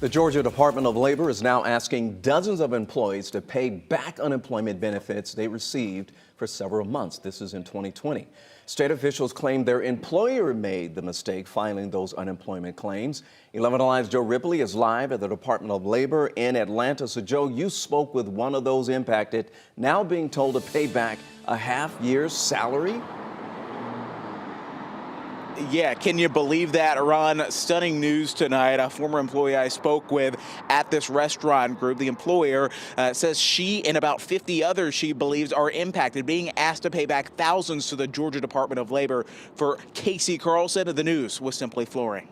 The Georgia Department of Labor is now asking dozens of employees to pay back unemployment benefits they received for several months. This is in 2020. State officials claim their employer made the mistake filing those unemployment claims. 11 Alive's Joe Ripley is live at the Department of Labor in Atlanta. So, Joe, you spoke with one of those impacted, now being told to pay back a half year's salary. Yeah, can you believe that, Ron? Stunning news tonight. A former employee I spoke with at this restaurant group, the employer says she and about 50 others she believes are impacted, being asked to pay back thousands to the Georgia Department of Labor. For Casey Carlson, the news was simply flooring.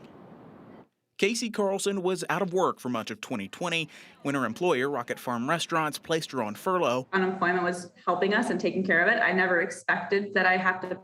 Casey Carlson was out of work for much of 2020 when her employer, Rocket Farm Restaurants, placed her on furlough. Unemployment was helping us and taking care of it. I never expected that I have to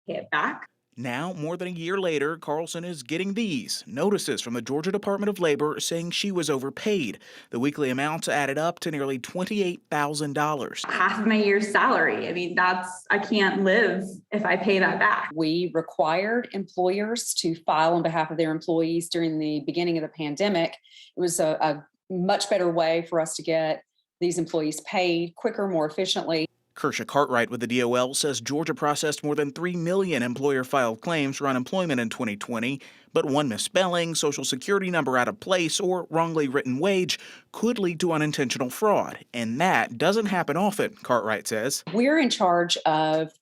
pay it back. Now, more than a year later, Carlson is getting these notices from the Georgia Department of Labor saying she was overpaid. The weekly amounts added up to nearly $28,000. Half of my year's salary. I mean, I can't live if I pay that back. We required employers to file on behalf of their employees during the beginning of the pandemic. It was a much better way for us to get these employees paid quicker, more efficiently. Kersha Cartwright with the DOL says Georgia processed more than 3 million employer-filed claims for unemployment in 2020, but one misspelling, social security number out of place, or wrongly written wage could lead to unintentional fraud. And that doesn't happen often, Cartwright says. We're in charge of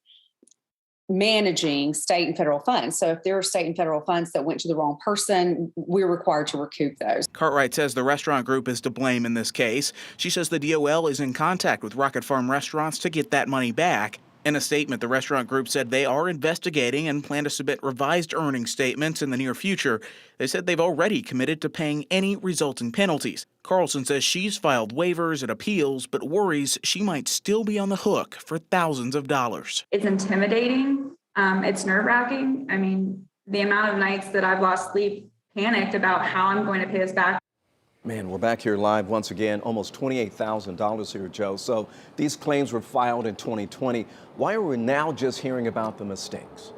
managing state and federal funds. So if there are state and federal funds that went to the wrong person, we're required to recoup those. Cartwright says the restaurant group is to blame in this case. She says the DOL is in contact with Rocket Farm Restaurants to get that money back. In a statement, the restaurant group said they are investigating and plan to submit revised earnings statements in the near future. They said they've already committed to paying any resulting penalties. Carlson says she's filed waivers and appeals, but worries she might still be on the hook for thousands of dollars. It's intimidating. It's nerve-wracking. I mean, the amount of nights that I've lost sleep, panicked about how I'm going to pay this back. Man, we're back here live once again, almost $28,000 here, Joe. So these claims were filed in 2020. Why are we now just hearing about the mistakes?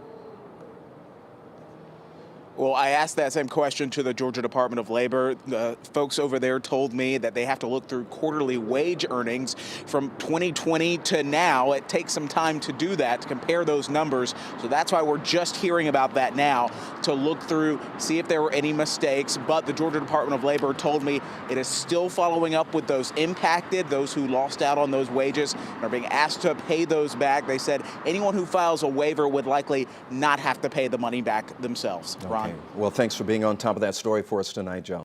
Well, I asked that same question to the Georgia Department of Labor. The folks over there told me that they have to look through quarterly wage earnings from 2020 to now. It takes some time to do that, to compare those numbers. So that's why we're just hearing about that now, to look through, see if there were any mistakes. But the Georgia Department of Labor told me it is still following up with those impacted, those who lost out on those wages and are being asked to pay those back. They said anyone who files a waiver would likely not have to pay the money back themselves. Ron. Well, thanks for being on top of that story for us tonight, Joe.